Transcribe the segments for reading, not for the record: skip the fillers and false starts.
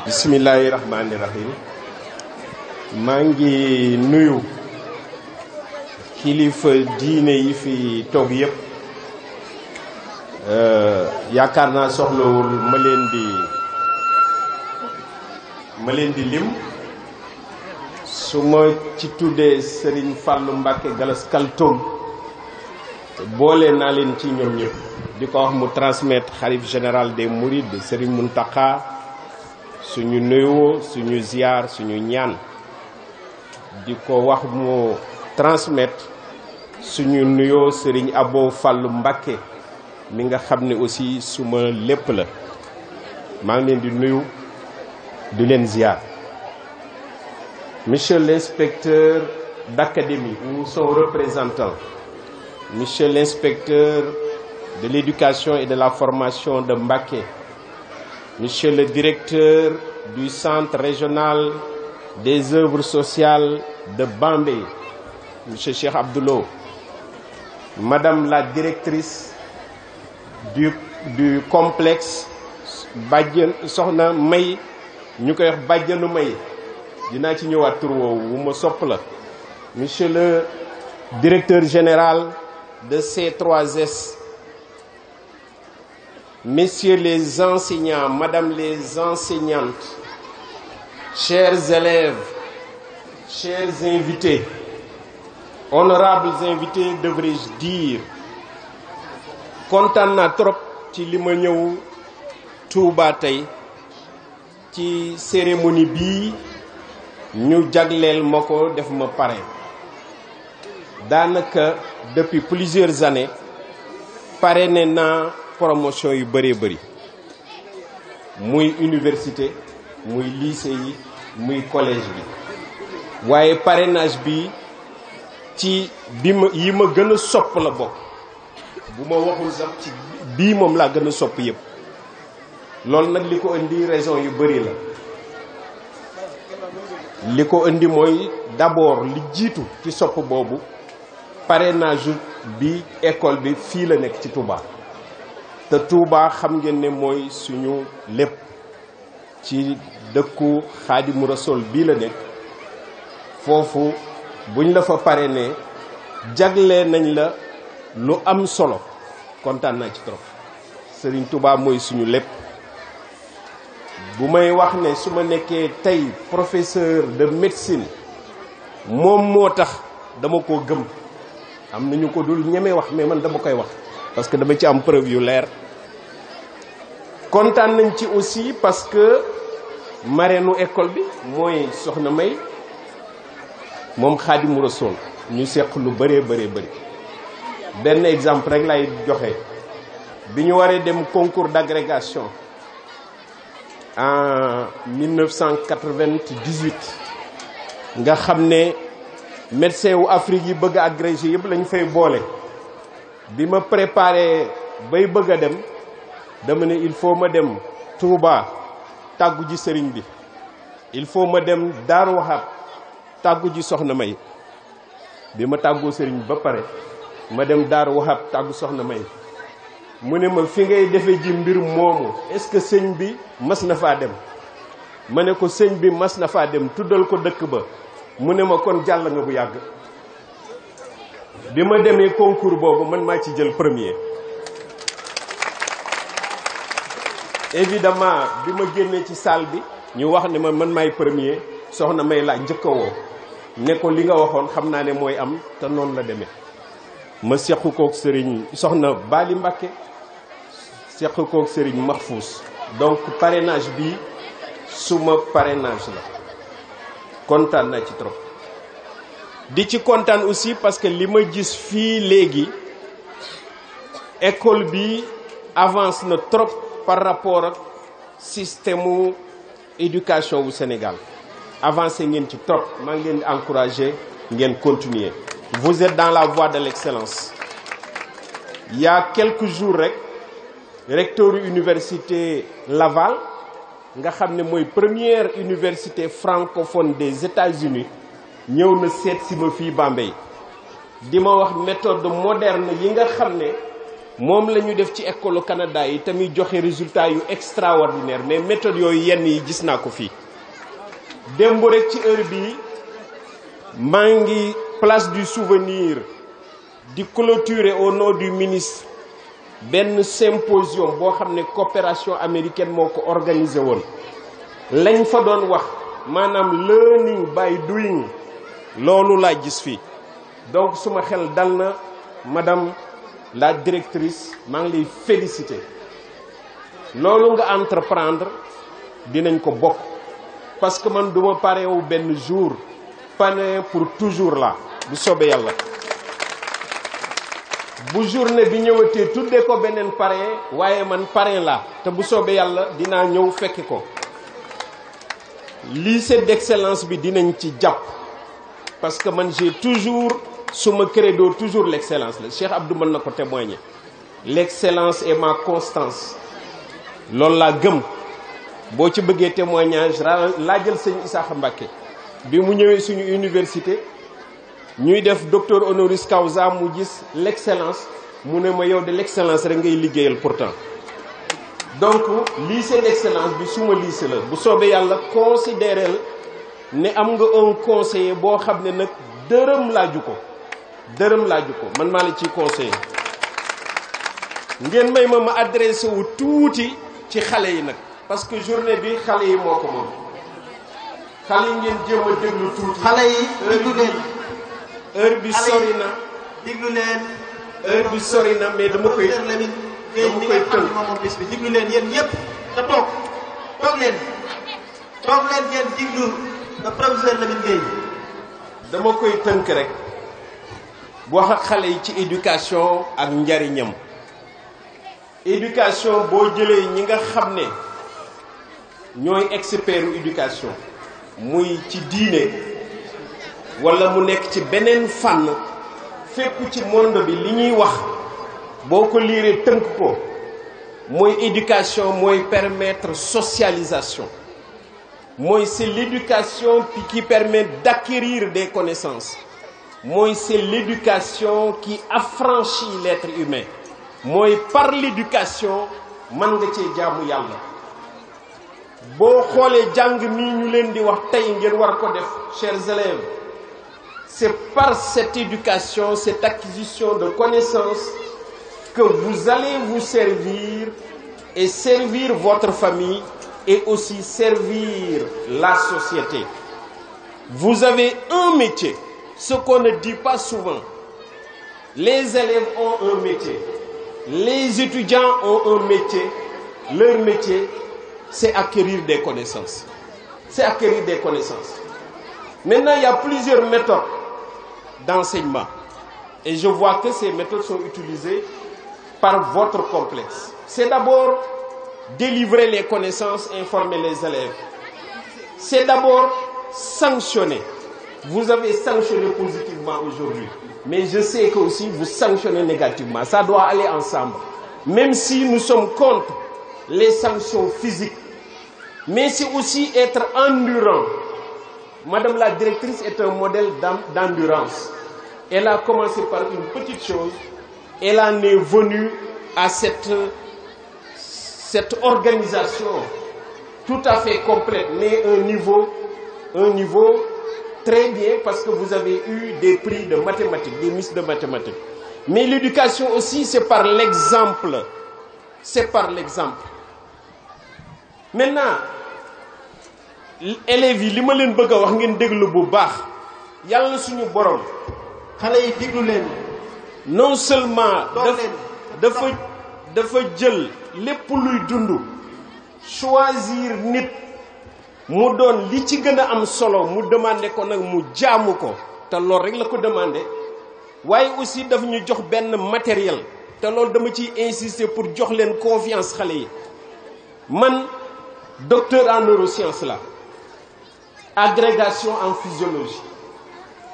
bismillahi rahmaani rahim maa ngi nuyu kilifa diine yi fi toog yëpp yaakaar naa soxlawul ma leen di lim su ma ci tuddee Serigne Fallou Mbacké Galas Kaltoum boole naa leen ci ñoom ñëpp di ko wax mu transmettre xalif général des Mourides Serigne Mountakha suñu nuyoo suñu ziar suñu ñaan di ko wax mu transmettre suñu nuyoo Serigne Abo Fallou Mbacké mi nga xam ne aussi suma lépp la maa ngi leen di nuyu di leen ziar. Monsieur l'inspecteur d'académie ou son représentant, Monsieur l'inspecteur de l'éducation et de la formation de Mbacké, Monsieur le directeur du centre régional des œuvres sociales de Bambey, Monsieur Cheikh Abdoulo, Madame la directrice du complexe Badiane Soxna May ñu koy wax Badianu May dinaa ci ñëwaat tur woowu wu ma sopp la, Monsieur le directeur général de C3S, Messieurs les enseignants, Madame les enseignantes, chers élèves, chers invités, honorables invités devrais-je dire, kontaan naa trop ci li ma ñëw Touba tey ci cérémonie bii ñu jagleel ma ko def ma parrain. Daanaka depuis plusieurs années parrainé naa promotion yu bëree bëri muy université muy lycée yi muy collège bi waaye parrainage bi ci yi ma gën a sopp la bokk bu ma waxul sax ci bii moom laa gën a sopp yëpp. loolu nag li ko indi raison yu bëri la li ko indi mooy d'abord li jiitu ci sopp boobu parrainage bi école bi fii la nekk ci Touba te Touba xam ngeen ne mooy suñu lépp ci dëkku Xaadimu Rasuul bii la nekk foofu buñ la fa parrainé jagle nañ la lu am solo kontaan naa ci trop. Serigne Touba mooy suñu lépp. bu may wax ne su ma nekkee tey professeur de médecine moom moo tax dama ko gëm. am nañu ko dul ñeme wax mais man dama koy wax parce que dama ci am preuve yu leer. kontaan nañ ci aussi parce que marraine école bi mooy Soxna May moom Xaadimu Rasuul ñu seq lu bëree bëri. benn exemple rek lay joxe bi ñu waree dem concours d'agrégation en 1998 nga xam ne médecin wu Afrique yi bëgg a agrégé yëpp lañ fay boole. bi ma préparé bay bëgg a dem dama ne il faut ma dem Touba tàggu ji sëriñ bi, il faut ma dem Daaru Wahab tàggu ji Soxna May. bi ma tàggoo sëriñ ba pare ma dem Daaru Wahab tàggu Soxna May mu ne ma fi ngay defee ji mbir moomu est-ce que sëñ bi mas na faa dem. ma ne ko sëñ bi mas na faa dem tuddal ko dëkk ba. mu ne ma kon jàll nga bu yàgg. bi ma demee concours boobu man maa ci jël premier. évidemment bi ma génnee ci salle bi ñu wax ne ma man maay premier Soxna May laa njëkk a woo ne ko li nga waxoon xam naa ne mooy am te noonu la demee. ma seq kook Serigne Soxna Bali Mbacké seq kook Serigne Mahfous. donc parrainage bi suma parrainage la. kontaan naa ci trop di ci kontaan aussi parce que li ma gis fii léegi école bi avance na trop par rapport ak système éducation wu Sénégal avancé ngeen ci trop maa ngi leen di encourager ngeen continuer. vous êtes dans la voie de l'excellence. il y a quelques jours rek recteur université Laval nga xam ne mooy première université francophone des États-Unis ñëw na seet si ma fii Bambey di ma wax méthode moderne yi nga xam ne moom la ñu def ci école au Canada yi tamit joxe résultat yu extraordinaire mais méthode yooyu yenn yi gis naa ko fii démb rek ci heure bii maa ngi place du souvenir di clôturer au nom du ministre benn symposium boo xam ne coopération américaine moo ko organisé woon lañ fa doon wax maanaam learning by doing loolu laa gis fii donc suma xel dal na madame la directrice maa ngi lay féliciter loolu nga entreprendre dinañ ko bokk parce que man duma pare wu benn jour pare pour toujours là bu soobee yàlla bu journée bi ñëwatee tuddee ko beneen parrain waaye man parrain la te bu soobee yàlla dinaa ñëw fekki ko lycée d'excellence bi dinañ ci jàpp parce que man j'ai toujours suma credo toujours l'excellence la Cheikh Abdou mën na ko témoigner l'excellence est ma constance loolu laa gëm boo ci bëggee témoignage laajal sëñ Isaaxa Mbacké bi mu ñëwee suñu université ñuy def docteur honoris causa mu gis l'excellence mu ne ma yow de l'excellence rek ngay liggéeyal pourtant donc lycée d'excellence bi suma lycée la bu soobee yàlla considérel ne am nga un conseiller boo xam ne nag dërëm laaju ko man maa la ciy conseiller ngeen may ma adressé wu tuuti ci xale yi nag parce que journée bi xale yi moo ko moom xale yi ngeen jéem a déglu tuuti xale yi déglu leen heure bi sori na déglu leen heure bi sori na mais dama koy tënk moom bis bi déglu leen yéen ñëpp te toog leen ngeen déglu le professeur Lamine Gueye dama koy tënk rek wax ak xale yi ci éducation ak njariñam éducation boo jëlee ñi nga xam ne ñooy expertu éducation muy ci diine wala mu nekk ci beneen fànn fépp ci monde bi li ñuy wax boo ko liiree tënk ko mooy éducation mooy permettre socialisation mooy c'est l'éducation qui permet d'acquérir des connaissances mooy c'est l'éducation qui affranchit l'être humain mooy par l'éducation mën nga cee jaamu yàlla boo xoolee jàng nii ñu leen di wax tey ngeen war ko def chers élèves c'est par cette éducation cette acquisition de connaissances que vous allez vous servir et servir votre famille et aussi servir la société. Vous avez un métier, ce qu'on ne dit pas souvent. Les élèves ont un métier, les étudiants ont un métier. Leur métier, c'est acquérir des connaissances. C'est acquérir des connaissances. Maintenant, il y a plusieurs méthodes d'enseignement. Et je vois que ces méthodes sont utilisées par votre complexe. C'est d'abord délivrer les connaissances, informer les élèves. C'est d'abord sanctionner. Vous avez sanctionné positivement aujourd'hui. Mais je sais que aussi vous sanctionnez négativement. Ça doit aller ensemble. Même si nous sommes contre les sanctions physiques. Mais c'est aussi être endurant. Madame la directrice est un modèle d'endurance. Elle a commencé par une petite chose. Elle en est venue à cette organisation tout à fait complète, mais un niveau très bien parce que vous avez eu des prix de mathématiques, des miss de mathématiques. Mais l'éducation aussi, c'est par l'exemple. C'est par l'exemple. Maintenant, élèves yi li ma leen bëgg a wax ngeen déglu bu baax yàlla suñu borom xale yi déglu leen non seulement dafa jël lépp luy dund choisir nit mu doon li ci gën a am solo mu demandé ko nag mu jaamu ko te loolu rek la ko demandé waaye aussi daf ñu jox benn matériel te loolu dama ciy insister pour jox leen confiance xale yi man docteur en neurosciences la agrégation en physiologie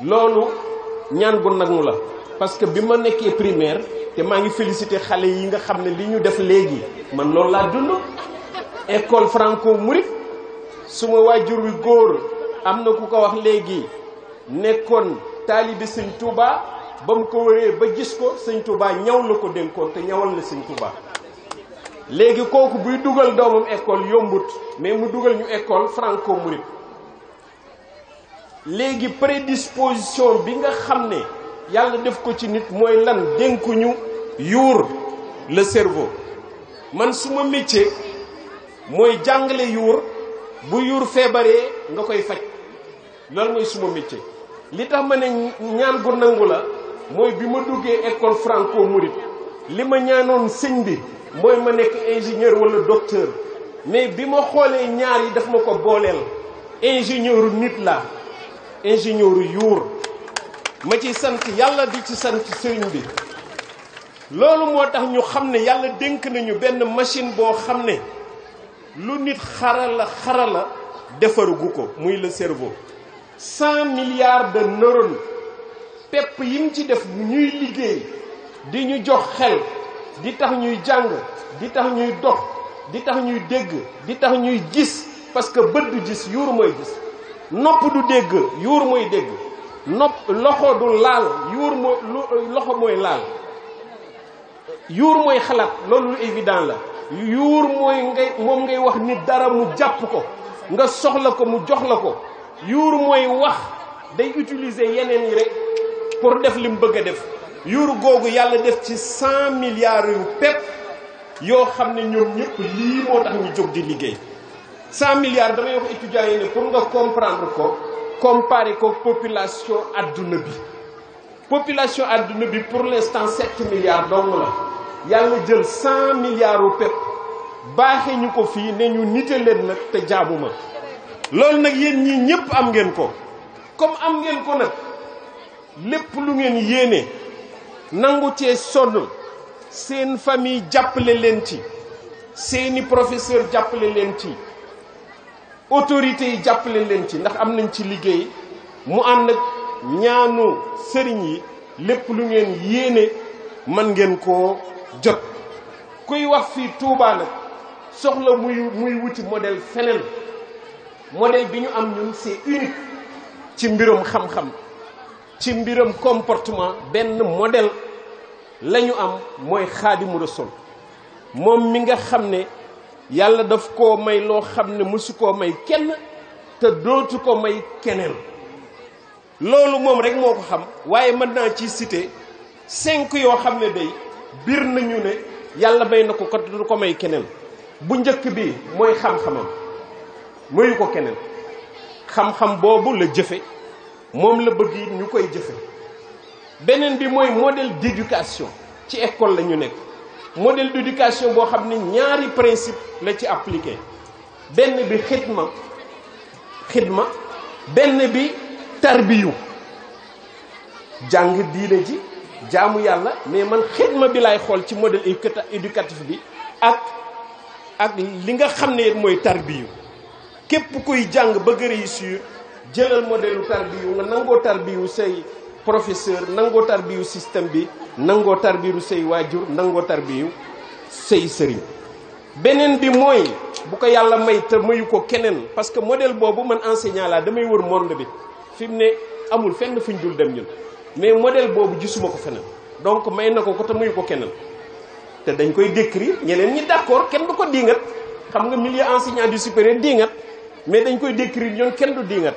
loolu ñaan gu nag mu la parce que bi ma nekkee primaire te maa ngi féliciter xale yi nga xam ne li ñu def léegi man loolu laa dund école franco-mouride suma waajur wi góor am na ku ko wax léegi nekkoon taalibe Sëñ Touba ba mu ko wëree ba gis ko sëñ Touba ñaw la ko dénkoon te ñawal na sëñ Touba. léegi kooku buy dugal doomam école yombut mais mu dugal ñu école franco mouride. léegi prédisposition bi nga xam ne yàlla def ko ci nit mooy lan dénkuñu yuur le cerveau. man suma métier mooy jàngale yuur bu yuur feebaree nga koy faj loolu mooy suma métier. li tax ma ne ñaan gu nangu la mooy bi ma duggee école franco mouride li ma ñaanoon sëñ bi mooy ma nekk ingénieur wala docteur mais bi ma xoolee ñaar yi daf ma ko booleel. ingénieur nit la ingénieur yuur ma ci sant yàlla di ci sant sëriñ bi. loolu moo tax ñu xam ne yàlla dénk nañu benn machine boo xam ne lu nit xarala defarugu ko muy le cerveau. 100 milliards de neurones pepp yi mu ci def ñuy liggéey di ñu jox xel di tax ñuy jàng di tax ñuy dox di tax ñuy dégg di tax ñuy gis parce que bët du gis yuur mooy gis. nopp du dégg yuur mooy dégg. loxo du laal yuur mooy loxo mooy laal. yuur mooy xalaat loolu lu évident la. yuur mooy moom ngay wax nit dara mu jàpp ko nga soxla ko mu jox la ko. yuur mooy wax day utiliser yeneen yi rek pour def li mu bëgg a def. yuur googu yàlla def ci 100 milliards yu pepp yoo xam ne ñoom ñëpp lii moo tax ñu jóg di liggéey. 100 milliards damay wax étudiants yi ne pour nga comprendre ko comparer ko population adduna bi. population adduna bi pour l'instant 7 milliards dong la. yàlla jël 100 milliards yu pepp baaxee ñu ko fii ne ñu nite leen nag te jaamuma. loolu nag yéen ñii ñëpp am ngeen ko comme am ngeen ko nag lépp lu ngeen yéene nangu cee sonn seen famille jàppale leen ci seeni professeur jàppale leen ci autorités yi jàppale leen ci ndax am nañ ci liggéey mu ànd ak ñaanu sëriñ yi lépp lu ngeen yéene man ngeen koo jot. kuy wax fii Touba nag soxla muy wuti modèle feneen. modèle bi ñu am ñun c'est unique ci mbirum xam-xam ci mbirum comportement benn modèle la ñu am mooy Xaadimu Rasuul moom mi nga xam ne yàlla daf koo may loo xam ne mësu koo may kenn te dootu ko may keneen. loolu moom rek moo ko xam waaye mën naa ci citer 5 yoo xam ne day bir nañu ne yàlla may na ko kat du ko may keneen. bu njëkk bi mooy xam-xamam mayu ko keneen. xam-xam boobu la jëfe moom la bëgg it ñu koy jëfe. beneen bi mooy modèle d'éducation ci école la ñu nekk. modèle d'éducation boo xam ne ñaari principe la ci appliqué. benn bi xidma benn bi tarbiyu jàng diine ji jaamu yàlla mais man xidma bi laay xool ci modèle éducatif bi ak li nga xam ne mooy tarbiyu. képp kuy jàng bëgg a réussir jëlal modèle tarbiyu nga nangoo tarbiyu say professeur nangoo tarbiyu système bi nangoo tarbiyu say waajur nangoo tarbiyu say sëriñ. beneen bi mooy bu ko yàlla may te mayu ko keneen parce que modèle boobu man enseignant laa damay wër monde bi fi mu ne amul fenn fuñ dul dem ñun mais modèle boobu gisuma ko feneen donc may na ko te mayu ko keneen te dañ koy décrire ñeneen ñi d'accord kenn du ko diingat xam nga milieu enseignant du supérieur diingat mais dañ koy décrire ñoom kenn du diingat.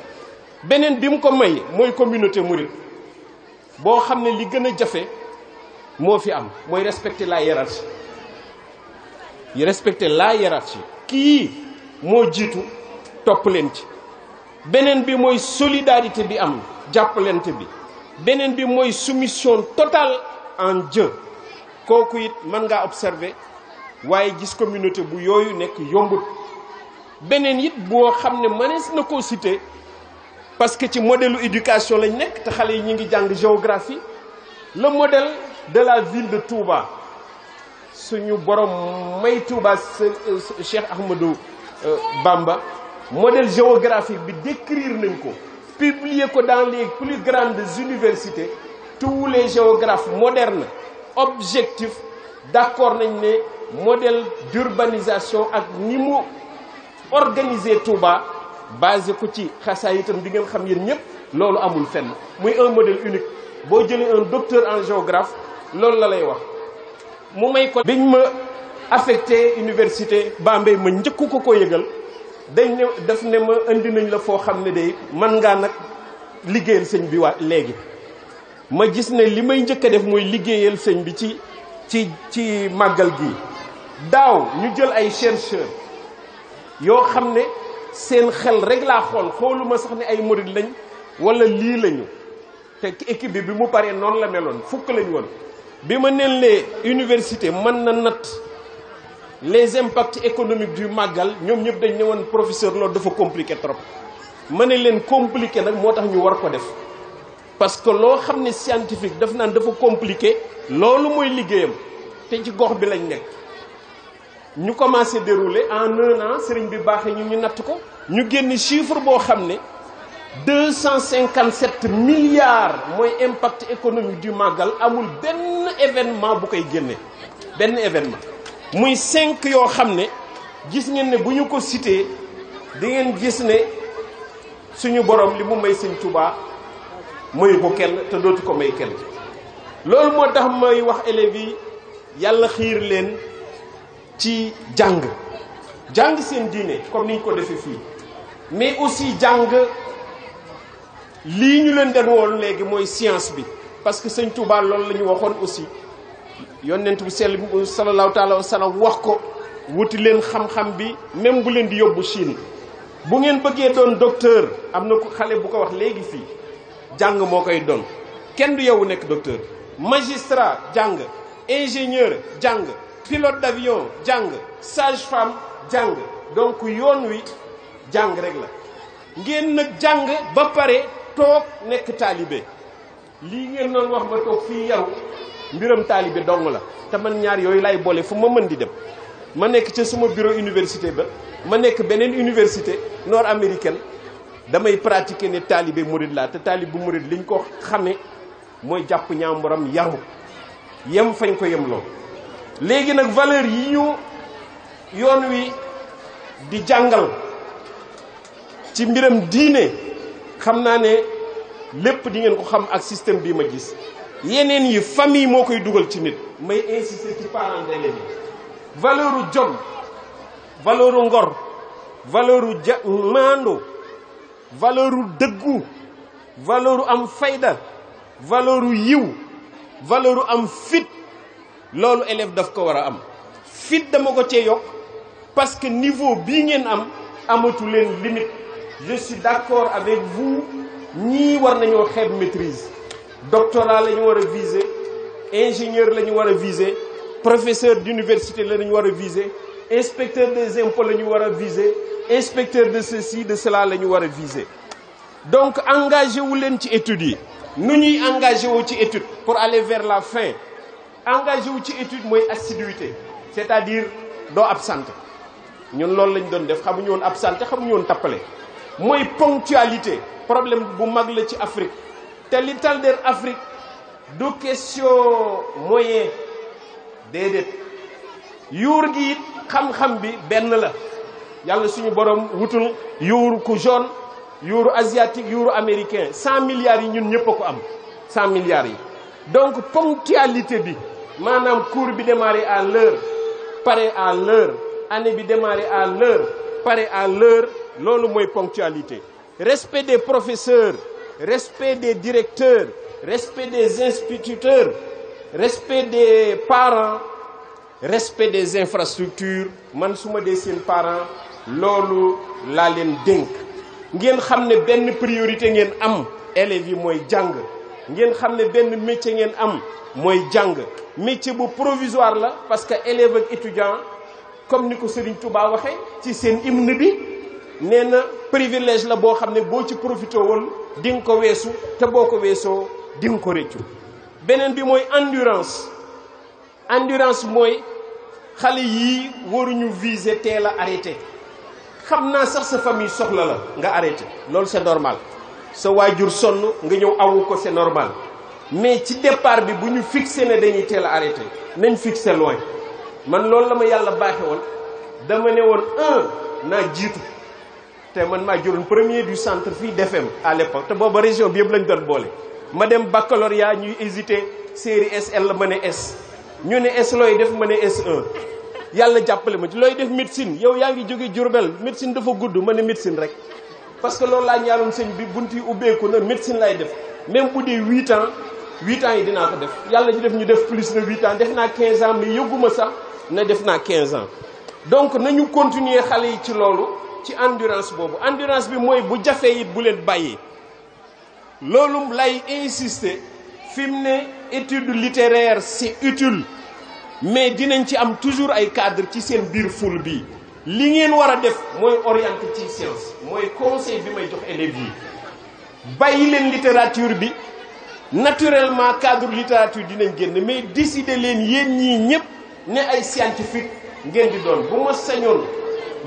beneen bi mu ko may mooy communauté mouride boo xam ne li gën a jafe moo fi am mooy respecter la hiérarchie. respecter la hiérarchie kii moo jiitu topp leen ci. beneen bi mooy solidarité bi am jàppalante bi. beneen bi mooy soumission totale en Dieu kooku it mën ngaa observer waaye gis communauté bu yooyu nekk yombut. beneen it boo xam ne mënees na koo citer parce que ci modèle éducation lañ nekk te xale yi ñu ngi jàng géographie. le modèle de la ville de Touba suñu borom may Touba Cheikh Ahmadou Bamba modèle géographique bi décrire nañ ko publier ko dans les plus grandes universités. tous les géographes modernes objectifs d'accord nañ ne modèle d'urbanisation ak ni mu organiser Touba basé ko ci xasaa itam di ngeen xam yéen ñëpp loolu amul fenn muy un modèle unique boo jëlee un docteur en géographe loolu la lay wax. mu may ko biñ ma affecté université Bambey ma njëkku ko yëgal dañ ne daf ne ma indi nañ la foo xam ne day man ngaa nag liggéeyal sëñ bi waa léegi. ma gis ne li may njëkk a def mooy liggéeyal sëñ bi ci màggal gi daaw ñu jël ay chercheurs yoo xam ne seen xel rek laa xooluma sax ne ay murid lañ wala lii lañu te équipe bi mu paree noonu la meloon fukk lañ woon. bi ma neen lee université mën na natt les impacts économiques du màggal ñoom ñëpp dañ ne woon professeur loolu dafa compliqué trop ma ne leen compliqué nag moo tax ñu war ko def parce que loo xam ne scientifique daf naan dafa compliqué loolu mooy liggéeyam te ci gox bi lañ nekk. ñu commencé dérouler en 1 an sëriñ bi baaxee ñu natt ko ñu génn chiffre boo xam ne 257 milliards mooy impact économique du màggal amul benn événement bu koy génne benn événement muy 5 yoo xam ne gis ngeen ne bu ñu ko cité di ngeen gis ne suñu borom li mu may sëñ Touba mayu ko kenn te dootu ko may kenn. loolu moo tax may wax élèves yi yàlla xiir leen ci jàng seen diine comme ni ñu ko defee fii mais aussi jàng lii ñu leen den woon léegi mooy science bi parce que sëñ Touba loolu la ñu waxoon aussi yonent bu sell sallallahu taala wa sallam wax ko wuti leen xam-xam bi même bu leen di yóbbu Chine bu ngeen bëggee doon docteur am na ko xale bu ko wax léegi fii jàng moo koy doon kenn du yow nekk docteur magistrat jàng ingénieur jàng pilote d'avion jàng sage-femme jàng donc yoon wi jàng rek la ngeen nag jàng ba pare toog nekk taalibe lii ngeen doon wax ma toog fii yaru mbiram taalibe dong la te man ñaar yooyu lay boole fu ma mën di dem ma nekk ca suma bureau université ba ma nekk beneen université nord américaine damay pratiquer ne taalibe murid laa te taalibe bu murid liñ ko xamee mooy jàpp ñaamboram yaru yem fañ ko yem loo léegi nag valeur yi ñu yoon wi di jàngal ci mbiram diine xam naa ne lépp di ngeen ko xam ak système bii ma gis yeneen yi famille moo koy dugal ci nit may insister ci parents d'élèves yi valeur u jom valeur u ngor valeur u maandu valeur u dëggu valeur u am fayda valeur u yiw valeur u am fit loolu élève daf ko war a am fit dama ko cee yokk parce que niveau bii ngeen am amatu leen limite je suis d'accord avec vous ñii war nañoo xeeb maîtrise doctorat la ñu war a viser ingénieur la ñu war a viser professeur d'université la ñu war a viser inspecteur des impôts la ñu war a viser inspecteur de ceci de cela la ñu war a viser donc engagé wu leen ci études yi nu ñuy engagé wu ci étude pour aller vers la fin engagé wu ci étude mooy assiduité c'est-à-dire doo absente ñun loolu lañ doon def xamuñu woon absente xamuñu woon tappale mooy ponctualité problème bu mag la ci Afrique te li tal der Afrique du question moyen déedéet yuur gi it xam-xam bi benn la yàlla suñu borom wutul yuur ku jaune yuuru asiatique yuuru américain 100 milliards yi ñun ñëpp a ko am 100 milliards yi donc ponctualité bi maanaam cours bi démarré à l'heure pare à l'heure année bi démarré à l'heure pare à l'heure loolu mooy ponctualité respect des professeurs respect des directeurs respect des instituteurs respect des parents respect des infrastructures man su ma dee seen parents loolu laa leen dénk ngeen xam ne benn priorité ngeen am élèves yi mooy jàng ngeen xam ne benn métier ngeen am mooy jàng métier bu provisoire la parce que élèves ak étudiants comme ni ko Serigne Touba waxee ci seen hymne bi nee na privilège la boo xam ne boo ci profité woon di nga ko weesu te boo ko weesoo di nga ko réccu beneen bi mooy endurance mooy xale yii waruñu viser teel a arrêté xam naa sax sa famille soxla la nga arrêté loolu c'est normal sa waajur sonn nga ñëw awu ko c'est normal mais ci départ bi bu ñu fixé ne dañuy teel a arrêté nañ fixé loin man loolu la ma yàlla baaxe woon dama ne woon naa jiitu te man maa juróon premier du centre fii DFM à l'époque te booba région bi yëpp lañ doon boole ma dem baccalauréat ñuy hésité série SL ma ne S ñu ne S looy def ma ne S1 yàlla jàppale ma ci looy def médecine yow yaa ngi jóge Diourbel médecine dafa gudd ma ne médecine rek parce que loolu laa ñaaroon sëñ bi bunti ubbeeku na médecine lay def même bu dee 8 ans yi dinaa ko def yàlla ji def ñu def plus de 8 ans def naa 15 ans mais yëgguma sax ne def naa 15 ans donc nañu continuer xale yi ci loolu ci endurance boobu endurance bi mooy bu jafee it bu leen bàyyi loolu lay insister fi mu ne étude littéraire c'est utile mais dinañ ci am toujours ay cadre ci seen biir ful bi li ngeen war a def mooy orienté ci science mooy conseil bi may jox élèves yi bàyyi leen littérature bi naturellement cadre littérature dinañ génn mais décider leen yéen ñii ñëpp ne ay scientifique ngeen di doon bu ma sañoon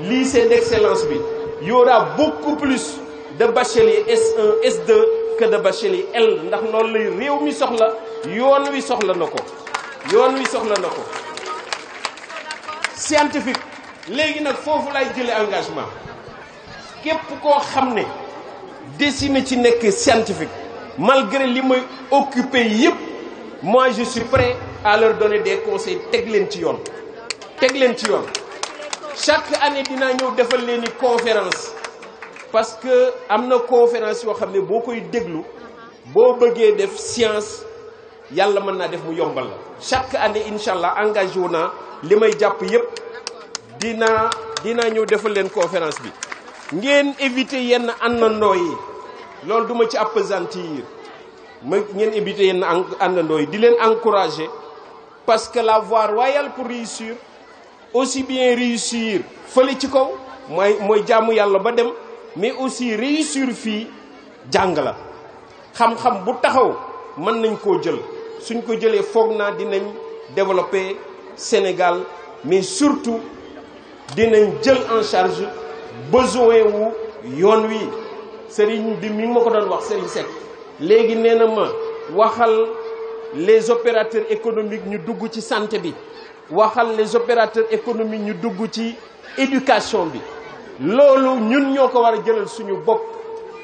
lycée d'excellence bi y aura beaucoup plus de bachelier S1 S2 que de bachelier L ndax loolu lay réew mi soxla yoon wi soxla na ko scientifique léegi nag foofu lay jëlee engagement képp koo xam ne destiné ci nekk scientifique malgré li may occupé yëpp moi je suis prêt à leur donner des conseils teg leen ci yoon chaque année dinaa ñëw defal leen ni conférence parce que am na conférence yoo xam ne boo koy déglu boo bëggee def science yàlla mën naa def mu yombal la chaque année incha allah engagé wu naa li may jàpp yëpp dinaa ñëw defal leen conférence bi ngeen éviter yenn àndandoo yi loolu duma ci appesantir ngeen éviter yenn àndandoo yi di leen encourager parce que la voie royale pour réussir aussi bien réussir fële ci kaw mooy jaamu yàlla ba dem mais aussi réussir fii jàng la xam-xam bu taxaw mën nañ koo jël suñ ko jëlee foog naa dinañ développer Sénégal mais surtout dinañ jël en charge besoin wu yoon wi sëriñ bi mi ngi ma ko doon wax sëriñ Seck léegi nee na ma waxal les opérateurs économiques ñu dugg ci santé bi waxal les opérateurs économiques ñu dugg ci éducation bi loolu ñun ñoo ko war a jëlal suñu bopp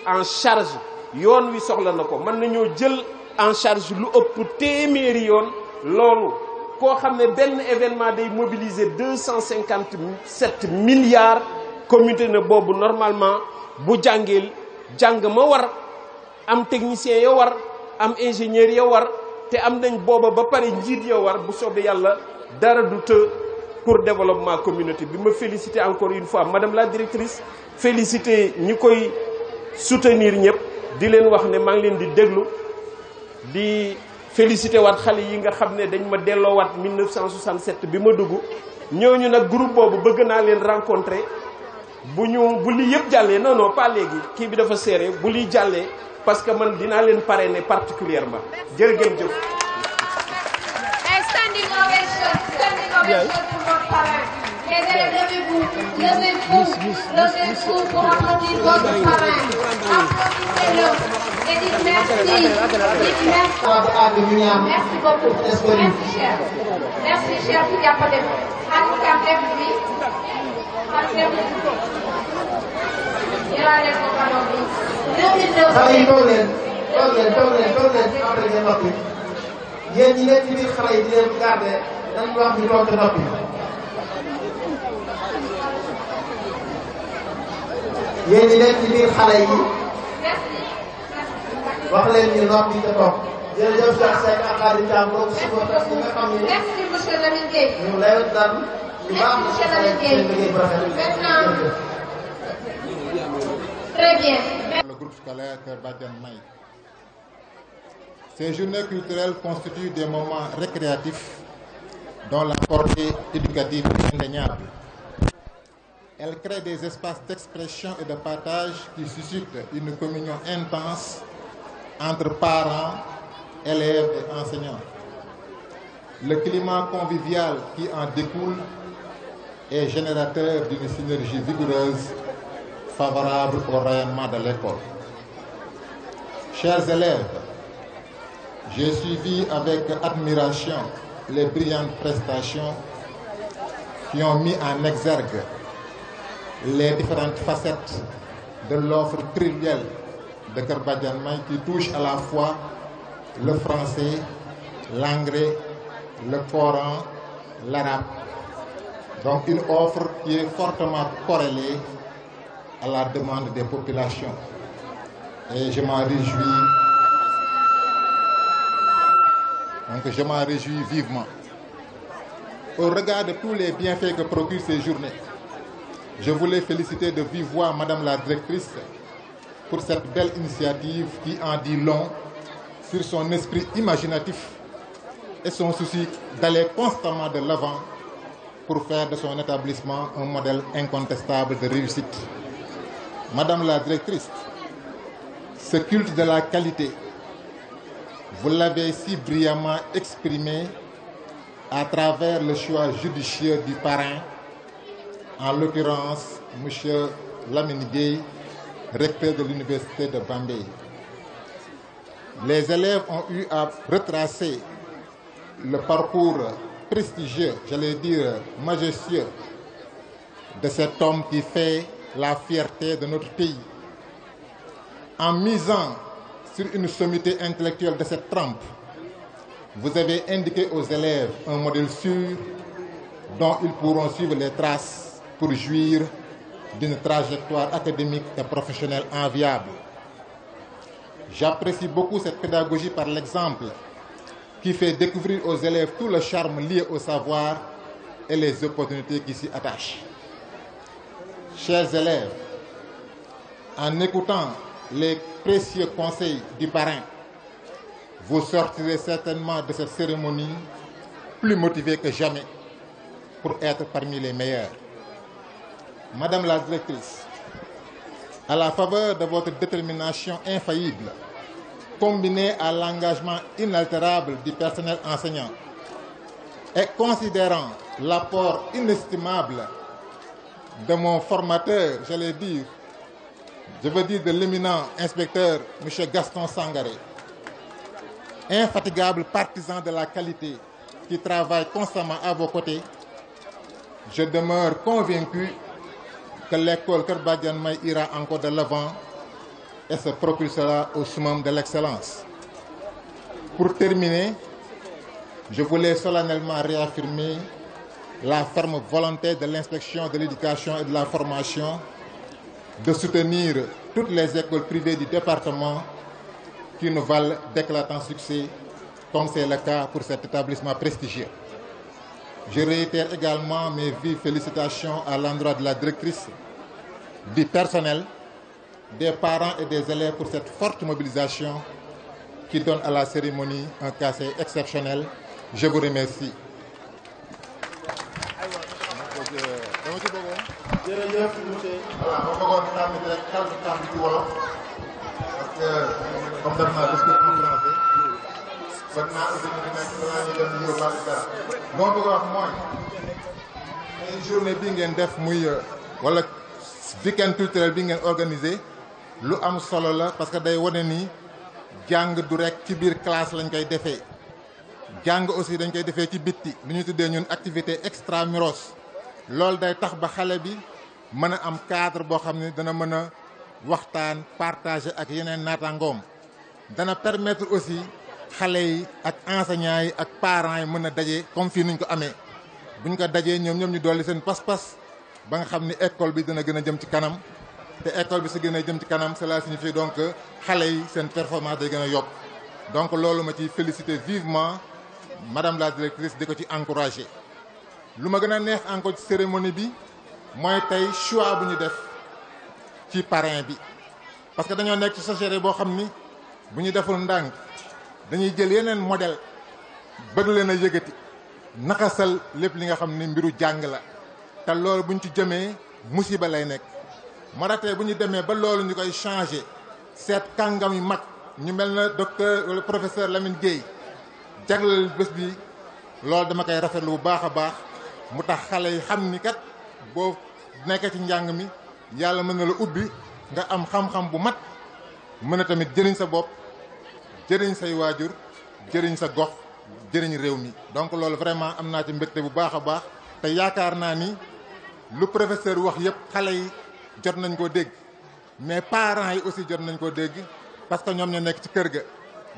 en charge yoon wi soxla na ko mën nañoo jël en charge lu ëpp téeméeri yoon loolu koo xam ne benn événement day mobiliser 257 milliards communauté na boobu normalement bu jàngeel jàng ma war am technicien ya war am ingénieur ya war te am nañ booba ba pare njiit ya war bu soobee yàlla dara du të pour développement communauté bi ma féliciter encore une fois madame la directrice féliciter ñi koy soutenir ñëpp di leen wax ne maa ngi leen di déglu di féliciter waat xale yi nga xam ne dañ ma delloowaat 1967 bi ma dugg ñooñu nag groupe boobu bëgg naa leen rencontrer bu lii yëpp jàllee non pas léegi kii bi dafa serré bu lii jàllee parce que man dinaa leen parrainer particulièrement jërë ngeen jëf. Standing ovation pour votre parrain. Les élèves, levez-vous pour applaudir votre parrain. Applaudissez-le et dites merci. Merci beaucoup. Merci cher. Merci cher ci jàppale bi. En tout cas, merci. Jëlaale ko ballon bi. 2009. xale yi toog leen après ngeen noppi yéen ñi nekk ci biir xale yi di leen garder dañu wax ñu toog te noppi. yéen ñi nekk ci biir xale yi wax leen ñu noppi te toog. jërëjëf Cheikh Seck ak Khadim Thiam boobu si bopp parce que nga xam ne. Merci monsieur Lamine Gueye. ñu lay daan lu baax Merci monsieur Lamine Gueye. Maintenant. Très bien. Le groupe scolaire Kër Badiane May. Ces journées culturelles constituent des moments récréatifs dont la portée éducative est indéniable. Elles créent des espaces d'expression et de partage qui suscitent une communion intense entre parents, élèves et enseignants. Le climat convivial qui en découle est générateur d'une synergie vigoureuse favorable au rayonnement de l'école. Chers élèves, j'ai suivi avec admiration les brillantes prestations qui ont mis en exergue les différentes facettes de l'offre plurielle de Kër Badiane May qui touche à la fois le français, l'anglais, le Coran, l'arabe. Donc une offre qui est fortement corrélée à la demande des populations. Et je m'en réjouis. Donc je m'en réjouis vivement. Au regard de tous les bienfaits que procurent ces journées, je voulais féliciter de vive voix Madame la directrice pour cette belle initiative qui en dit long sur son esprit imaginatif et son souci d'aller constamment de l'avant pour faire de son établissement un modèle incontestable de réussite. Madame la directrice, ce culte de la qualité, vous l'avez si brillamment exprimé à travers le choix judicieux du parrain, en l'occurrence M. Lamine Gueye, recteur de l'Université de Bambey. Les élèves ont eu à retracer le parcours prestigieux, j'allais dire majestueux, de cet homme qui fait la fierté de notre pays. En misant sur une sommité intellectuelle de cette trempe, vous avez indiqué aux élèves un modèle sûr dont ils pourront suivre les traces pour jouir d'une trajectoire académique et professionnelle enviable. J'apprécie beaucoup cette pédagogie par l'exemple qui fait découvrir aux élèves tout le charme lié au savoir et les opportunités qui s'y attachent. Chers élèves, en écoutant les précieux conseils du parrain, vous sortirez certainement de cette cérémonie plus motivés que jamais pour être parmi les meilleurs. Madame la directrice, à la faveur de votre détermination infaillible, combinée à l'engagement inaltérable du personnel enseignant et considérant l'apport inestimable de mon formateur, je veux dire de l'éminent inspecteur M. Gaston Sangaré, infatigable partisan de la qualité qui travaille constamment à vos côtés, je demeure convaincu que l'école Kër Badiane May ira encore de l'avant et se propulsera au summum de l'excellence. Pour terminer, je voulais solennellement réaffirmer la ferme volonté de l'inspection de l'éducation et de la formation de soutenir toutes les écoles privées du département qui nous valent d'éclatants succès, comme c'est le cas pour cet établissement prestigieux. Je réitère également mes vives félicitations à l'endroit de la directrice, du personnel, des parents et des élèves pour cette forte mobilisation qui donne à la cérémonie un cachet exceptionnel. Je vous remercie. jërëjëf monsieur. voilà ma bëggoon tàmbali rek tàmbali ci wolof parce que comme def naa discours en français bëgg naa aussi ñu nekk balaa ñu dem ñu yóbbaale dara. moo bëgg a wax mooy tey journée bi ngeen def muy wala week-end culturel bi ngeen organisé lu am solo la parce que day wane ni jàng du rek ci biir classe lañ koy defee jàng aussi dañ koy defee ci bitti lu ñu tuddee ñun activité extramuros. loolu day tax ba xale bi mën a am cadre boo xam ne dana mën a waxtaan partager ak yeneen naataangoom dana permettre aussi xale yi ak enseignants yi ak parents yi mën a daje comme fii nuñ ko amee buñ ko dajee ñoom ñu dolli seen pas-pas ba nga xam ni école bi dana gën a jëm ci kanam te école bi su gën a jëm ci kanam cela signifie donc que xale yi seen performance day gën a yokk donc loolu ma ciy féliciter vivement madame la directrice di ko ci encourager. lu ma gën a neex encore ci cérémonie bi mooy tey choix bu ñu def ci parrain bi parce que dañoo nekk ci société boo xam ni bu ñu deful ndànk dañuy jël yeneen modèle bëgg leen a yëgati naxasal lépp li nga xam ni mbiru jàng la te loolu bu ñu ci jëmee musiba lay nekk. moo tax tey bu ñu demee ba loolu ñu koy changé seet kàngam yu mag ñu mel na docteur wala professeur Lamine Gueye jagleel bés bi loolu dama koy rafetlu bu baax a baax. mu tax xale yi xam ni kat boo nekkee ci njàng mi yàlla mën na la ubbi nga am xam-xam bu mat mën a tamit jëriñ sa bopp jëriñ say waajur jëriñ sa gox jëriñ réew mi. donc loolu vraiment am naa ci mbégte bu baax a baax te yaakaar naa ni lu professeur wax yëpp xale yi jot nañ koo dégg mais parents yi aussi jot nañ koo dégg parce que ñoom ñoo nekk ci kër ga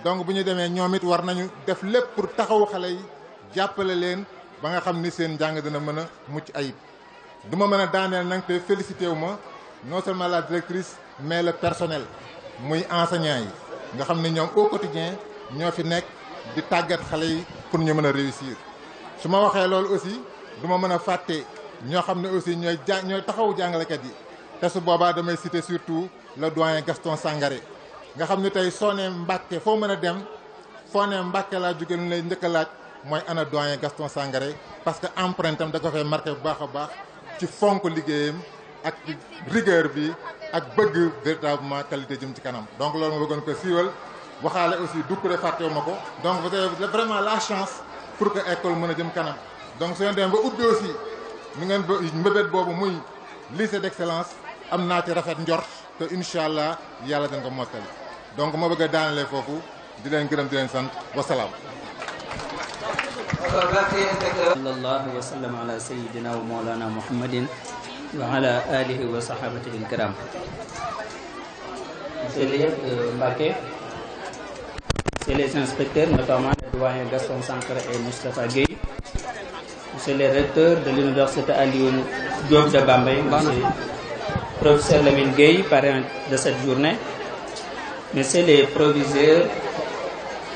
donc bu ñu demee ñoom it war nañu def lépp pour taxawu xale yi jàppale leen ba nga xam ni seen njàng dina mën a mucc ayib. du ma mën a daaneel nag te félicité wu ma non seulement la directrice mais le personnel muy enseignants yi nga xam ne ñoom au quotidien ñoo fi nekk di tàggat xale yi pour ñu mën a réussir. su ma waxee loolu aussi du ma mën a fàtte ñoo xam ne aussi ñooy taxawu jàngalekat yi te su boobaa damay citer surtout le doyen Gaston Sangaré nga xam ne tey soo nee Mbàkke foo mën a dem foo nee Mbàkke laa jóge lu lay njëkk a laaj mooy ana doyen Gaston Sangaré parce que empreinte am da ko fay marqué bu baax a baax ci fonk liggéeyam ak rigueur bi ak bëgg véritablement qualité jëm ci kanam. donc loolu ma bëggoon ko siiwal waxaale aussi dukkure fàttewu ma ko donc vous avez vraiment la chance pour que école mën a jëm kanam donc su ngeen demee ba ubbi aussi nu ngeen ba mbébét boobu muy lycée d'excellence am naa ci rafet njort te incha allah yàlla dañ ko mottali donc ma bëgg a daanalee foofu di leen gërëm di leen sant wasalaam. sallallahu wa sallam ala sayyidina wa mawlana muhammadin wa ala alihi wa sahabatihi al-kiram. Monsieur Mbacké, c'est les inspecteurs, notamment le doyen Gaston Sangaré et Moustapha Gueye, monsieur le recteur de l'université Alioune Diop de Bambey, monsieur professeur Lamine Gueye, parrain de cette journée, messieurs les proviseurs,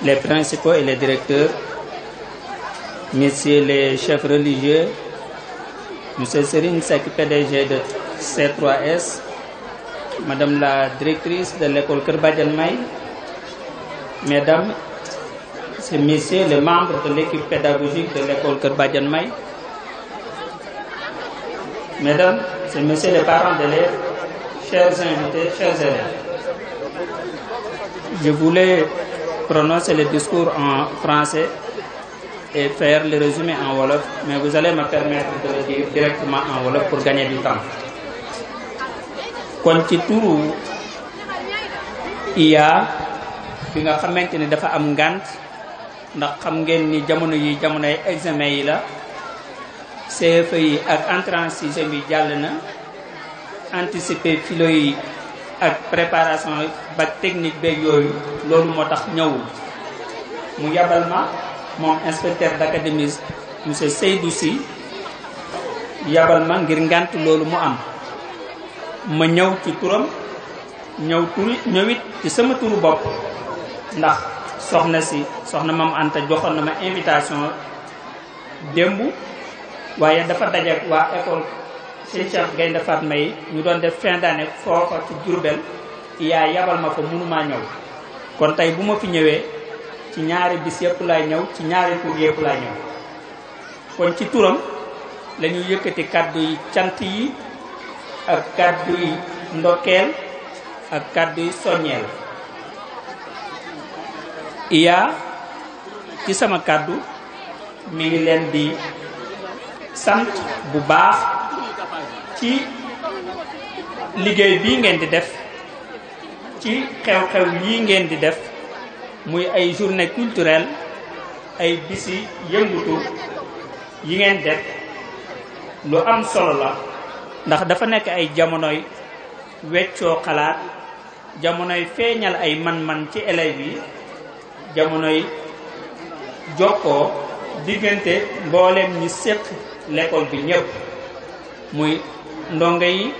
les principaux et les directeurs, messieurs les chefs religieux, monsieur Serigne Seck, PDG de C3S, madame la directrice de l'école Kër Badiane May, mesdames et messieurs les membres de l'équipe pédagogique de l'école Kër Badiane May, mesdames et messieurs les parents d'élèves, chers invités, chers élèves. Je voulais prononcer le discours en français et faire le résumé en wolof, mais vous allez me permettre de le dire directement en wolof pour gagner du temps. kon ci turu IA bi nga xamante ni dafa am ngànt ndax xam ngeen ni jamono yi jamonoy examen yi la CFEE yi ak entrée en sixième bi jàll na anticiper philo yi ak préparation bac technique beeg yooyu loolu moo tax ñëwul mu yabal ma moom inspecteur d'académie monsieur Seydou Sy yabal ma ngir ngànt loolu mu am ma ñëw ci turam ñëwit ci sama turu bopp ndax soxna Mam Anta joxoon na ma invitation démb waaye dafa dajeek waa école Cheikh Gaynde Fatma yi ñu doon def fin d'année foofa ci Diourbel yaa yabal ma fa mënumaa ñëw kon tey bu ma fi ñëwee ci ñaari bis yëpp laay ñëw ci ñaari tur yëpp laay ñëw kon ci turam la ñu yëkkati kàddu yi cant yi ak kàddu yi ndokkeel ak kàddu yi soññeel iya ci sama kàddu mi ngi leen di sant bu baax ci liggéey bii ngeen di def ci xew-xew yii ngeen di def muy ay journée culturelle ay bisi yëngutu yi ngeen def lu am solo la ndax dafa nekk ay jamonoy weccoo xalaat jamonoy feeñal ay man-man ci élèves yi jamonoy jokkoo diggante mbooleem ñi séq l'école bi ñëpp muy ndongo yi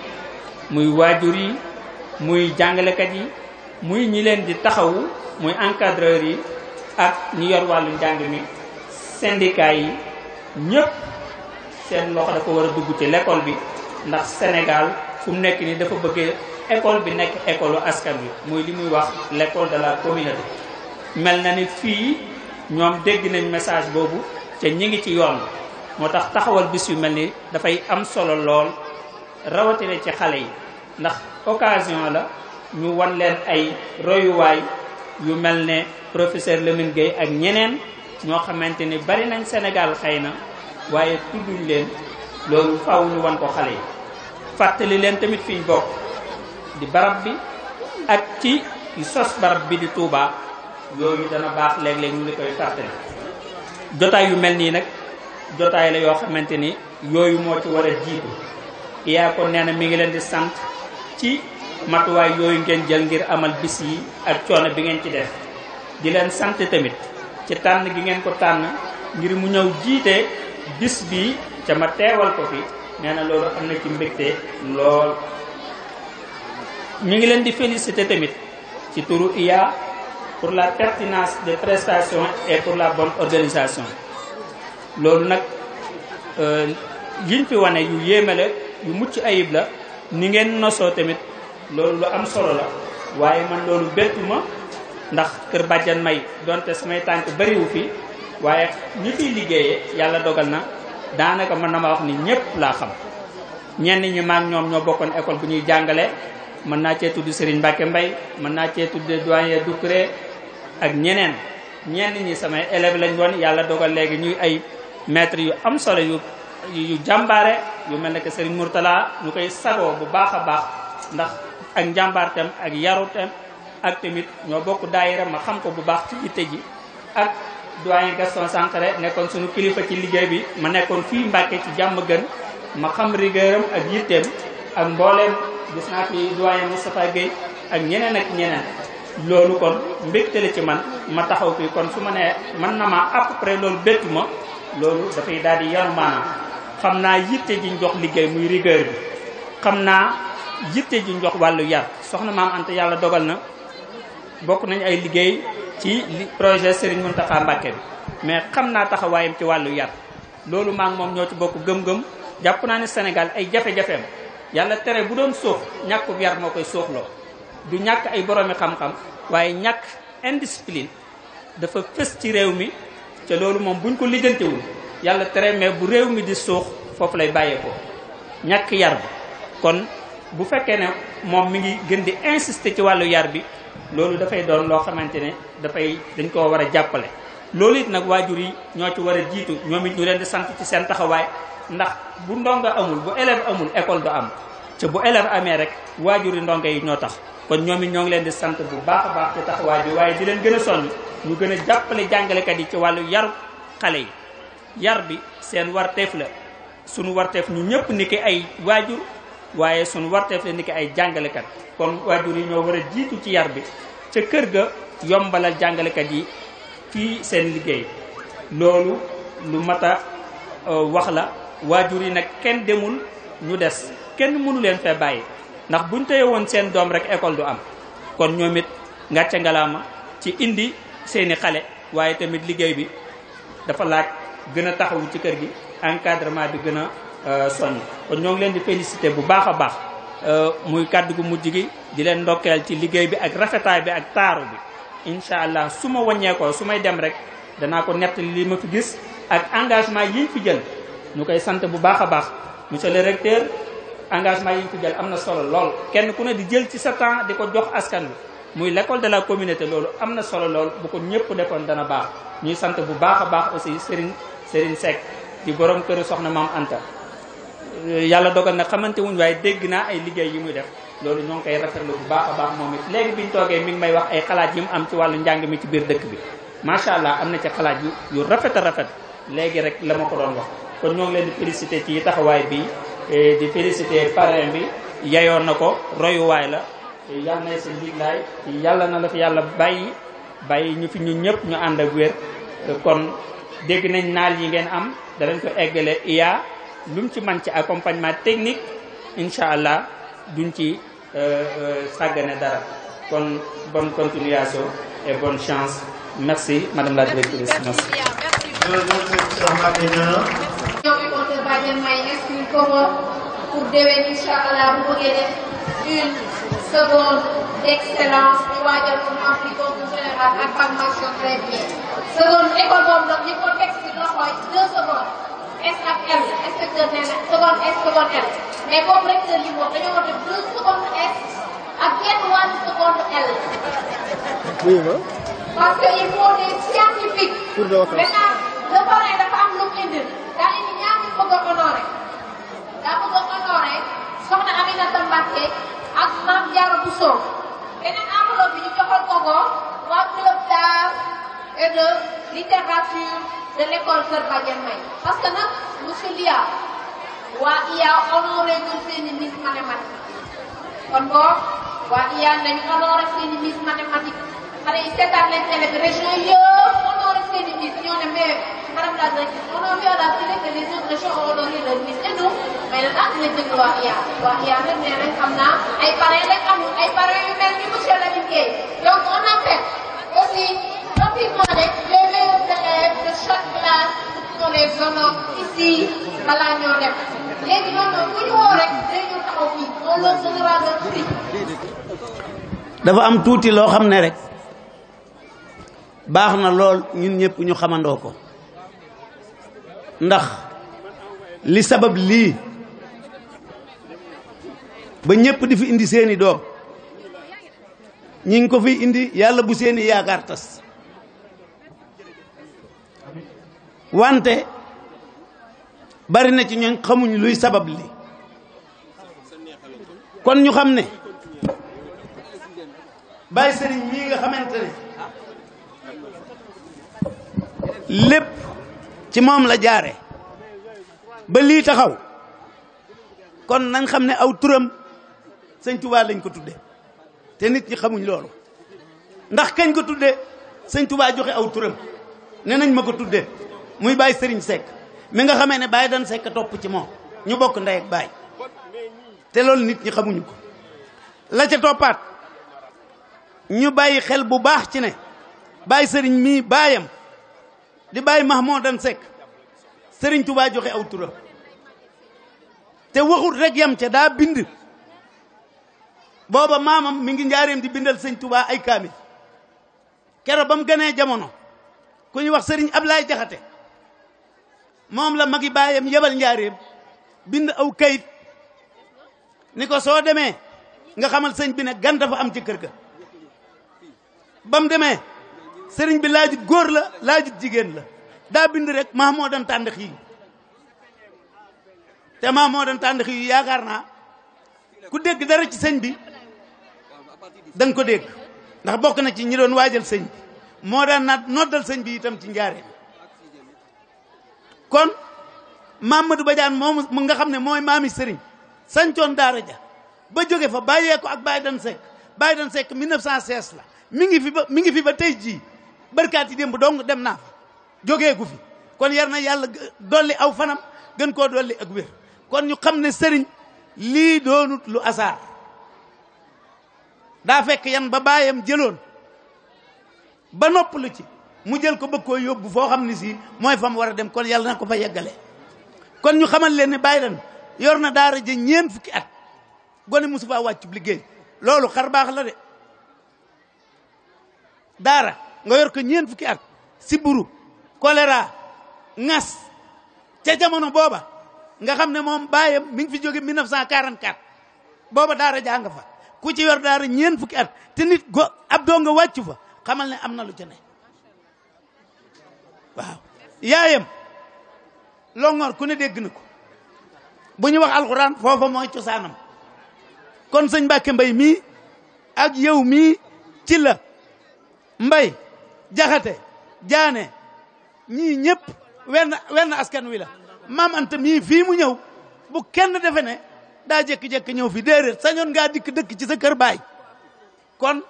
muy waajur yi muy jàngalekat yi muy ñi leen di taxawu muy encadreur yi ak ñi yor wàllu njàng mi syndicat yi ñëpp seen loxo dafa war a dugg ci l'école bi ndax Sénégal fu mu nekk nii dafa bëgg école bi nekk école askan bi muy li muy wax l'école de la communauté mel na ni fii ñoom dégg nañ message boobu te ñi ngi ci yoon moo tax taxawal bis yu mel ni dafay am solo lool rawatina ci xale yi ndax occasion la ñu wan leen ay royuwaay yu mel ne professeur Lamine Gueye ak ñeneen ñoo xamante ni bari nañ Sénégal xëy na waaye tudduñ leen loolu faaw ñu wan ko xale yi fàttali leen tamit fi ñu bokk di barab bi ak ci sos barab bi di Touba yooyu dana baax léeg-léeg ñu li koy fàttali jotaay yu mel nii nag jotaay la yoo xamante ni yooyu moo ci war a jiitu yaa ko nee na mi ngi leen di sant ci matuwaay yooyu ngeen jël ngir amal bis yi ak coono bi ngeen ci def di leen sant tamit ci tànn gi ngeen ko tànn ngir mu ñëw jiite bis bi ca ma teewal ko fi nee na loolu am na ci mbégte lool. ñu ngi leen di féliciter tamit ci turu IA pour la pertinence des prestations et pour la bonne organisation. loolu nag yiñ fi wane yu yéeme la yu mucc ayib la ni ngeen nosoo tamit loolu lu am solo la waaye man loolu bettu ma ndax kër Badiane May donte samay tànk bariwu fi waaye ñi fiy liggéeyee yàlla dogal na daanaka mën na ma wax ni ñëpp laa xam. ñenn ñi maak ñoom ñoo bokkoon école bu ñuy jàngale mën naa cee tudd Serigne Mbacke Mbaye mën naa cee tudd doyen Doucouré ak ñeneen ñenn ñi samay élèves lañ woon yàlla dogal léegi ñuy ay maîtres yu am solo yu jàmbaare yu mel ne que Serigne Mourtala ñu koy sagoo bu baax a baax ndax ak njàmbaartem ak yarutem ak tamit ñoo bokk daayira ma xam ko bu baax ci yitte ji ak doyen Gaston Sankhare nekkoon suñu kilifa ci liggéey bi ma nekkoon fii Mbàkke ci jàmm gën ma xam rigueuram ak yitteem ak mbooleem gis naa fi doyen Moustapha Guèye ak ñeneen ak ñeneen loolu kon mbégte la ci man ma taxaw fii kon su ma nee man na ma à peu près loolu bettu ma loolu dafay daal di yanu maanaam xam naa yitte ji ñu jox liggéey muy rigueur bi xam naa yitte ji ñu jox wàllu yar soxna maam Anta yàlla dogal na bokk nañu ay liggéey ci projet Serigne Mountakha Mbacké bi mais xam naa taxawaayam ci wàllu yar loolu maa ngi moom ñoo ci bokk gëm-gëm jàpp naa ne Sénégal ay jafe-jafeem yàlla tere bu doon suux ñàkkub yar moo koy suuxloo du ñàkk ay boroomi xam-xam waaye ñàkk indiscipline dafa fës ci réew mi te loolu moom buñ ko lijjantewul yàlla tere mais bu réew mi di suux foofu lay bàyyeekoo ñàkk yar bi kon bu fekkee ne moom mi ngi gën di insister ci wàllu yar bi loolu dafay doon loo xamante ne dañ koo war a jàppale. loolu it nag waajur yi ñoo ci war a jiitu ñoom it ñu leen di sant ci seen taxawaay ndax bu ndongo amul bu élève amul école du am te bu élève amee rek waajur yi ndongo yi ñoo tax kon ñoom it ñoo ngi leen di sant bu baax a baax ci taxawaay bi waaye di leen gën a soññ ñu gën a jàppale jàngalekat yi ci wàllu yaru xale yi. yar bi seen warteef la sunu warteef ñu ñëpp ni ki ay waajur waaye sunu warteef la ni ki ay jàngalekat kon waajur yi ñoo war a jiitu ci yar bi ca kër ga yombalal jàngalekat yi fii seen liggéey loolu lu mat a wax la. waajur yi nag kenn demul ñu des kenn mënu leen fee bàyyi ndax buñ teye woon seen doom rek école du am kon ñoom it ngàcce ngalaama ci indi seeni xale waaye tamit liggéey bi dafa laaj gën a taxawu ci kër gi encadrement bi gën a sonn kon ñoo ngi leen di féliciter bu baax a baax muy kàddu gu mujj gi di leen ndokkeel ci liggéey bi ak rafetaay bi ak taaru bi incha allah su ma wàññeekoo su may dem rek danaa ko nettali li ma fi gis ak engagement yiñ fi jël ñu koy sant bu baax a baax monsieur le recteur engagement yi ñu fi jël am na solo lool kenn ku ne di jël ci sa temps di ko jox askan wi muy l'école de la communauté loolu am na solo lool bu ko ñëpp defoon dana baax ñuy sant bu baax a baax aussi Serigne Seck di borom kër soxna maam Anta yàlla dogal na xamante wuñ waaye dégg naa ay liggéey yi muy def loolu ñoo ngi koy rafetlu bu baax a baax moom it léegi biñ toogee mi ngi may wax ay xalaat yi mu am ci wàllu njàng mi ci biir dëkk bi macha allah am na ci xalaat yu rafet a rafet léegi rek la ma ko doon wax kon ñoo ngi leen di féliciter ci taxawaay bi di féliciter parrain bi yayoon na ko royuwaay la yàlla na sa njiglaay yàlla na la fi yàlla bàyyi ñu fi ñun ñëpp ñu ànd ak wér kon dégg nañ naal yi ngeen am danañ ko eggale IA lu mu ci man ci accompagnement technique incha allah duñ ci sàggane dara kon bonne continuation et bonne chance merci madame la directrice merci. École Badiane May inscrit ko pour déwén incha allah bu bëggee def une seconde d'excellence ñu waajal ko mu am di concours général ak bac mention très bien. seconde école boobu nag ñu ko teg ci loxoy 2 secondes S ak L inspecteur nee na seconde S seconde L mais boobu recteur yi moom dañoo war def 2 secondes S ak genn wàllu seconde L. oui ma. parce que il faut des scientifiques. pour de vacances maintenant le parrain dafa am lu mu indi daa indi ñaar ñu bëgg a honoré daa bëgg a honoré soxna Aminata Mbacké ak Mame Diarra Bousso beneen enveloppe bi ñu joxal ko waa club d'art et de littérature de l'école Kër Badiane May parce que nag monsieur Lia waa IA honoré ñu seeni Miss mathématique kon boog waa IA nañu honoré seeni Miss mathématique xale yi seetaan leen télé bi région yëpp honoré seen i bis ñoo ne mais madame la directrice on a vu à la télé que les autres régions ont honoré leur bis et nous mais nag ah dinañ déglu waa IAR nag nee nañ xam naa ay parrain lañ amul ay parrain yu mel ni monsieur Lamine Gueye donc on appelle aussi rapidement rek les meilleurs élèves de chaque classe pour les honors ici balaa ñoo dem léegi noonu bu ñu woo rek day ñu taxaw fii on leur donnera leur prix. dafa am tuuti loo xam ne rek baax na lool ñun ñëpp ñu xamandoo ko ndax li sabab lii ba ñëpp di fi indi seeni doom ñi ngi ko fi indi yàlla bu seeni yaakaar tas wante bari na ci ñooñ xamuñ luy sabab li kon ñu xam ne Baye Serigne mii nga xamante ne lépp ci moom la jaare ba lii taxaw kon nañ xam ne aw turam sëñ Touba lañ ko tudde te nit ñi xamuñ loolu ndax kañ ko tudde sëñ Touba joxe aw turam ne nañ ma ko tudde muy Baye Serigne Seck mi nga xamee ne Baye Dan Seck topp ci moom ñu bokk ndey ak baay te loolu nit ñi xamuñu ko la ca toppaat ñu bàyyi xel bu baax ci ne Baye Serigne mii baayam di Baye Mahmoudan Seck Serigne Touba joxe aw turam te waxut rek yam ca daa bind booba maamam mi ngi njaareem di bindal sëñ Touba ay kaamil kero ba mu gënee jamono ku ñu wax Serigne Ablaye Jaxate moom la magi baayam yebal njaareem bind aw kayit ni ko soo demee nga xamal sëñ bi ne gan dafa am ci kër ga ba mu demee sëriñ bi laajut góor la laajut jigéen la daa bind rek Mahmoudan Tàndax yi te Mahmoudan Tàndax yi yaakaar naa ku dégg dara ci sëñ bi danga ko dégg ndax bokk na ci ñi doon waajal sëñ bi moo daan noddal sëñ bi itam ci njaareen kon Mamadou Badiane moom mu nga xam ne mooy maami sëriñ sancoon daara ja ba jóge fa bàyyee ko ak Baye Dan Seck Baye Dan Seck 1916 la mi ngi fi ba tey jii barkaati démb dong dem naa fa jógee gu fi kon yar na yàlla dolli aw fanam gën koo dolli ak wér kon ñu xam ne sëriñ lii doonut lu asaar daa fekk yan ba baayam jëloon ba noppalu ci mu jël ko bëgg koo yóbbu foo xam ne si mooy fa mu war a dem kon yàlla na ko fa yeggale kon ñu xamal leen ne Baye Dan yor na daara ja ñeent fukki at gone musu faa wàccub liggéey loolu xar baax la de daara nga yor ko ñeent fukki at siburu choléra ngas ca jamono booba nga xam ne moom baayam mi ngi fi jóge 1944 booba daara jaa nga fa ku ci yor daara ñeent fukki at te nit ab doo nga wàccu fa xamal ne am na lu ca ne waaw yaayam Longhor ku ne dégg na ko bu ñu wax alxuraan foofa mooy cosaanam kon sëñ Mbàkke Mbay mii ak yow mii ci la Mbay Jaxate Jaane ñii ñëpp wenn askan wi la maam Anta mii fii mu ñëw bu kenn defe ne daa jékki-jékki ñëw fi déedéet sañoon ngaa dëkk ci sa kër baay kon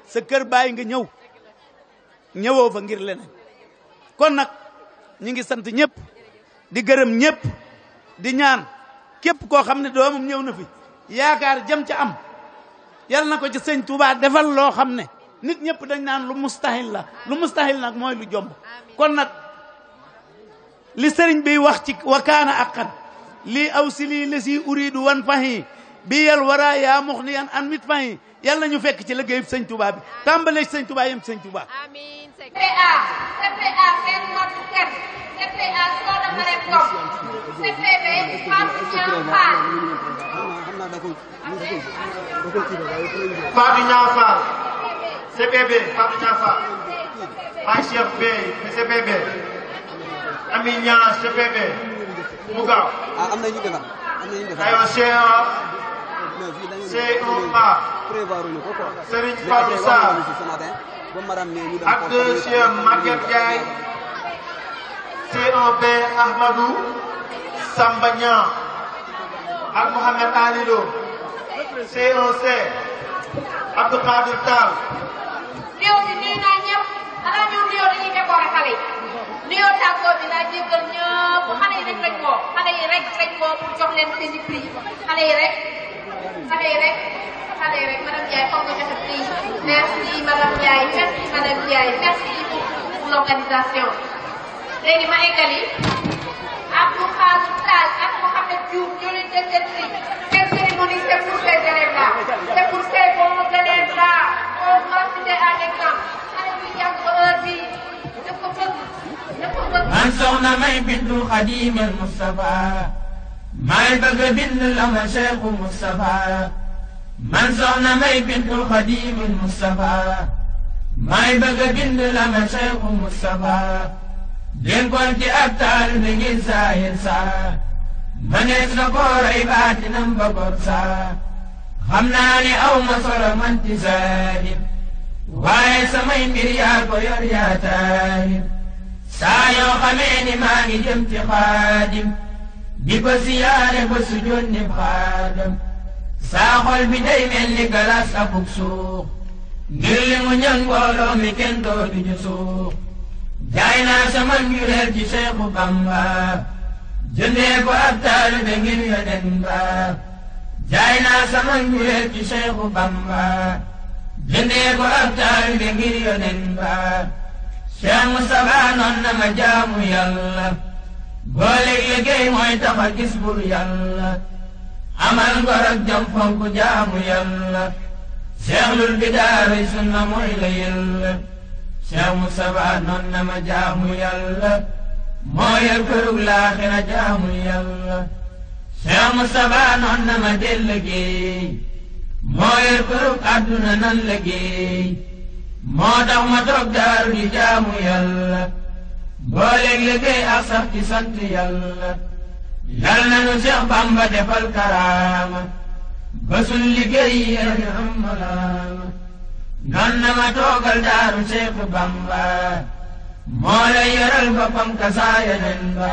sa kër baay nga ñëwoo fa ngir leneen kon nag ñi ngi sant ñëpp di gërëm ñëpp di ñaan képp koo xam ne doomam ñëw na fi yaakaar jëm ca am yal na ko ci sëñ Touba defal loo xam ne nit ñëpp dañ naan lu mustahil la lu mustahil nag mooy lu jomb kon nag li sëriñ bi wax ci wakaana aqan lii aw si lii la si uridu wan fahi bi yal wara yaa muxniyan an mit fahi yàlla ñu fekk ci liggéey sëñ Touba bi tàmbalee sëñ Touba yem sëñ Touba. CPA seen mot kat CPA Soda Marème Ngom CPB Fatou Niang Fall Fatou Niang Fall CPB Fatou Niang Fall Baye Cheikh Bey CPB Ami Niang CPB mu gaaw aywa C1A Serigne Fallou Sarr ak deuxième Maguette Ndiaye C1B Ahmadou Samba Niang ak Mohamed Ali Lo C1C Abdou Khadir Tall nuyoo bi nuyu naa ñëpp xanaa ñoom nuyoo dañuy décorer xale yi nuyoo tàggoo bi laa jéggal ñëpp xale yi rek lañ woo xale yi rek lañ woo pour jox leen seen i prix xale yi rek madame Ndiaye foog nga joxe prix merci madame Ndiaye merci madame Ndiaye merci pour l'organisation léegi ma eggali Abdou Khadim Tall ak Mohamed Diouf ñoo leen jël seen prix cette cérémonie c'est pour ces élèves-là c'est pour ces bons élèves-là on va citer un exemple xale bi jàng heure bi dafa bëgg man soxna may bintu Xadim al Mustafa may bëgg bind la ma Cheikhu Mustafa man soxna may bintu Xadim al Mustafa may bëgg bind la ma Cheikhu Mustafa dénkoon ci ab taal bi ngir saahir saa manees na ko rey baatinam ba gor saa xam naa ne aw ma solo man ci saahir waaye samay mbir yaa ko yor yaa taahir saa yoo xamee ni maa ngi jëm ci xaadim di ko siyaare ba sujjoon ni xaadam saa xol bi day mel ni galas akuk suux ngir li mu ñëw mbooloo mi kenn dootu ñu suux jaay naa sama njureel ci Seexu Bamba jëndee ko ab taalibe ngir yonen ba jaay naa sama njureel ci Seexu Bamba jëndee ko ab taalibe ngir yonen ba Cheikh Moustapha noon na ma jaamu yàlla boole liggéey mooy tax a gis bur yàlla amal ngor ak jom fonk jaamu yàlla seexlul bidaari sunna mooy la yàlla Cheikh Moustapha noon na ma jaamu yàlla moo yor kërug laaxira jaamu yàlla Cheikh Moustapha noon na ma del liggéey moo yor kërug àdduna nan liggéey moo tax ma toog daaru di jaamu yàlla booleeg liggéey ak sax ci sant yàlla yal na nu Cheikh Bamba defal karaama ba sun liggéey yéen am malaama noon na ma toogal daaru Cheikh Bamba moo lay yoral boppam kasaaya nen ba